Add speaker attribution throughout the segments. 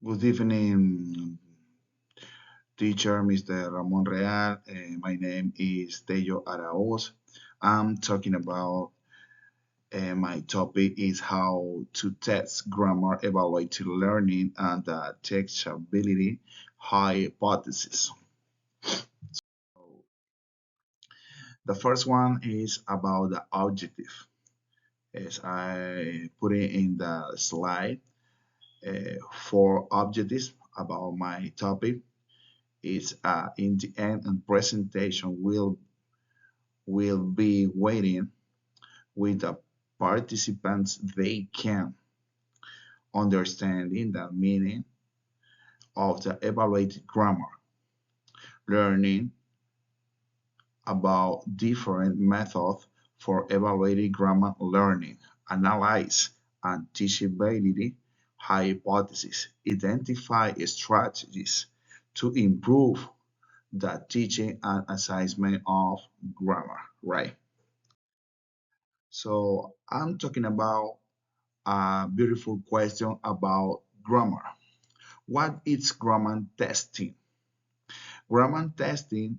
Speaker 1: Good evening, teacher Mr. Ramon Real. My name is Tello Ara. I'm talking about my topic is how to test grammar, evaluate learning, and the teachability hypothesis. The first one is about the objective. As I put it in the slide, four objectives about my topic is in the end and presentation will be waiting with the participants they can understanding the meaning of the evaluated grammar, learning about different methods for evaluating grammar learning, analyze and teachability hypothesis, identify strategies to improve the teaching and assessment of grammar, right? So I'm talking about a beautiful question about grammar. What is grammar testing? Grammar testing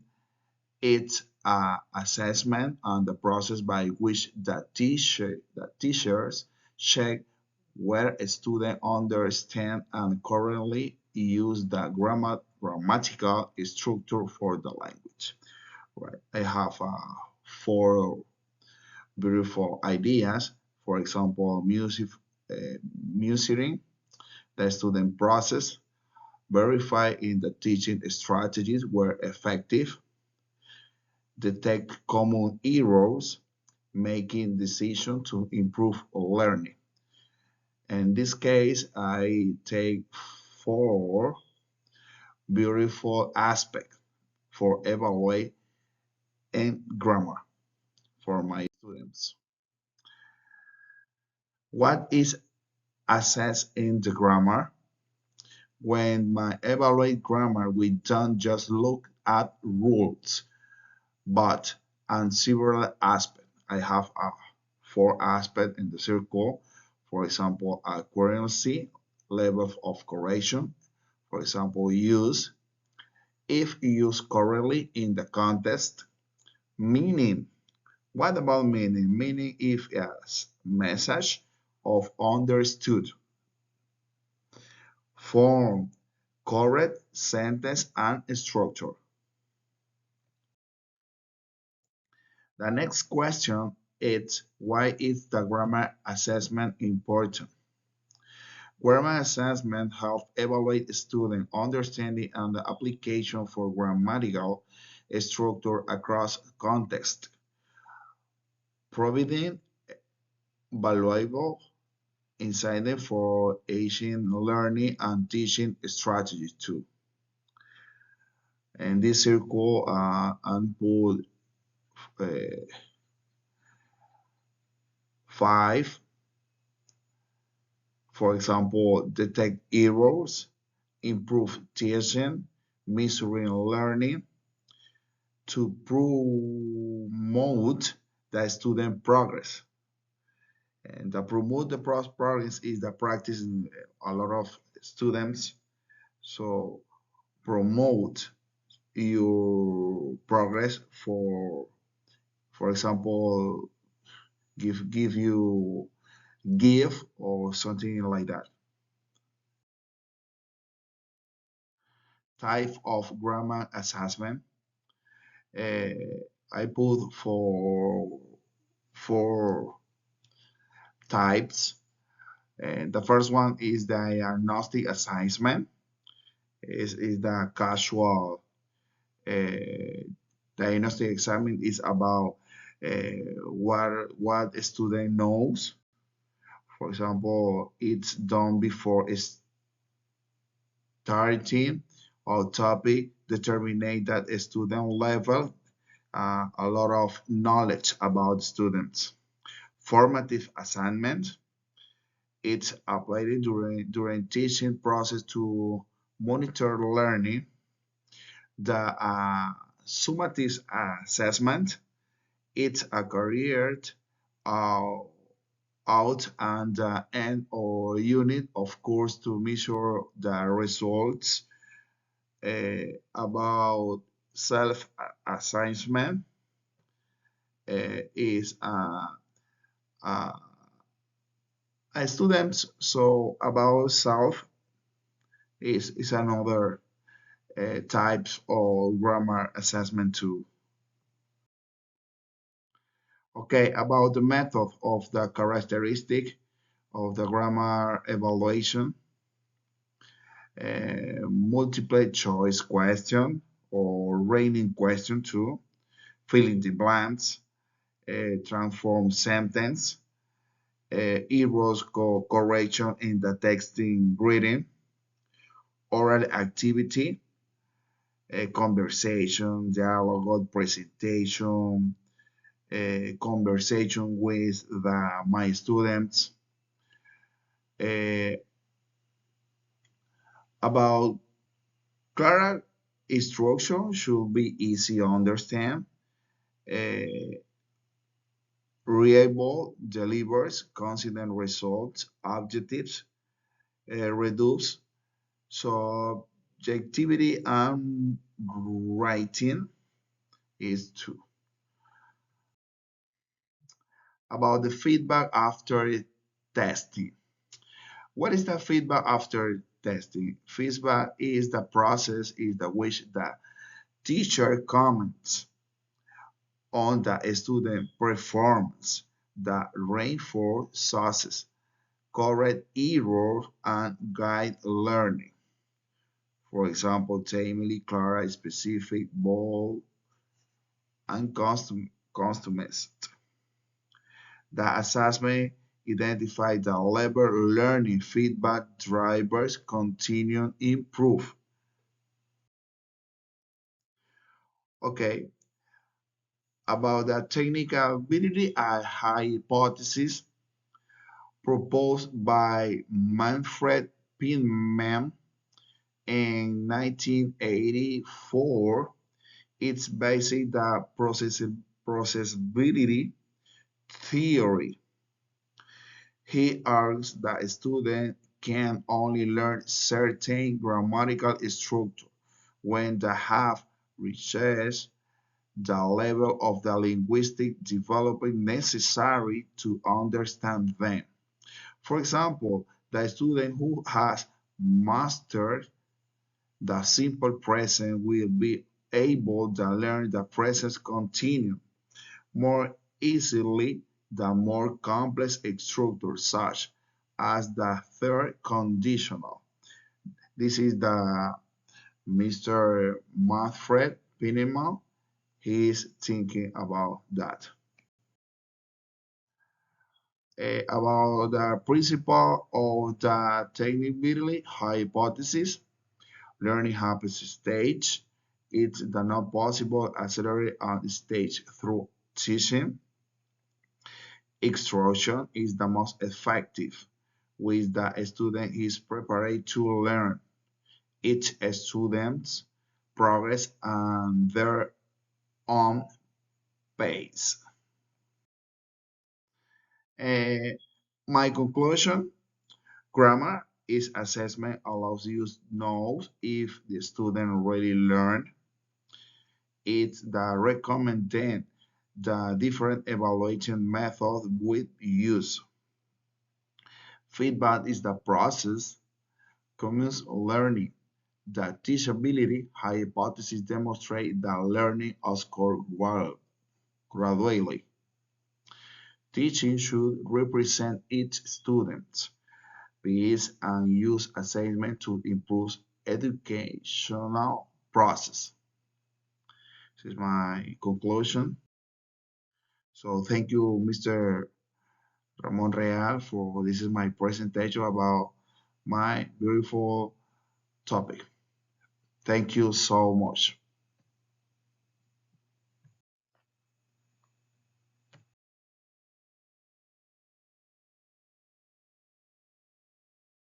Speaker 1: is an assessment and the process by which the teachers check where a student understand and correctly use the grammatical structure for the language. Right. I have four beautiful ideas. For example, measuring the student process, verify in the teaching strategies were effective, detect common errors, making decisions to improve learning. In this case, I take four beautiful aspects for evaluate and grammar for my students. What is assessed in the grammar? When my evaluate grammar, we don't just look at rules, but on several aspects. I have four aspects in the circle. For example, accuracy, level of correction. For example, use, if used correctly in the context. Meaning, what about meaning? Meaning if as message of understood. Form, correct sentence and structure. The next question is why is the grammar assessment important? Grammar assessment helps evaluate student understanding and the application for grammatical structure across context, providing valuable insight for Asian learning and teaching strategies too. In this circle, and put uh, five. For example, detect errors, improve teaching, measuring learning to promote the student progress. And to promote the progress is the practice in a lot of students. So promote your progress for example, give you give or something like that. Type of grammar assessment. I put for four types. And the first one is diagnostic assessment. Is the casual uh, diagnostic assessment is about what a student knows. For example, it's done before starting or topic, determine that a student level a lot of knowledge about students. Formative assignment, it's applied during teaching process to monitor learning. The summative assessment, it's a career uh, out and end or unit, of course, to measure the results about self-assessment is uh, a student. So about self is another types of grammar assessment too. Okay, about the method of the characteristic of the grammar evaluation, multiple choice question or rating question too, filling the blanks, transform sentence, errors correction in the texting reading, oral activity, conversation, dialogue, presentation, conversation with my students uh, about clear instruction should be easy to understand. Uh, Reliable delivers consistent results, objectives, reduce subjectivity and writing is two. About the feedback after testing. What is the feedback after testing? Feedback is the process is the which the teacher comments on the student performance that reinforce success, correct error, and guide learning. For example, timely, clear, specific, bold, and customized. The assessment identified the level learning feedback drivers continue improve. Okay, about the technical ability and hypothesis proposed by Manfred Pinman in 1984. It's basically the processability theory. He argues that a student can only learn certain grammatical structure when they have reached the level of the linguistic development necessary to understand them. For example, the student who has mastered the simple present will be able to learn the present continuous more easily than more complex structures such as the third conditional. This is the Mr. Manfred Pineman. He is thinking about that. About the principle of the technicability hypothesis, learning happens stage. It's the not possible accelerate on stage through teaching. Instruction is the most effective, with the student is prepared to learn. Each student's progress and their own pace. Uh, my conclusion, grammar is assessment allows you to know if the student really learned. It's the recommended the different evaluation method with use. Feedback is the process, continuous learning. The teachability hypothesis demonstrates that learning occurs gradually. Teaching should represent each student's pace and use assessment to improve educational process. This is my conclusion. So thank you, Mr. Ramon Real, for this is my presentation about my beautiful topic. Thank you so much.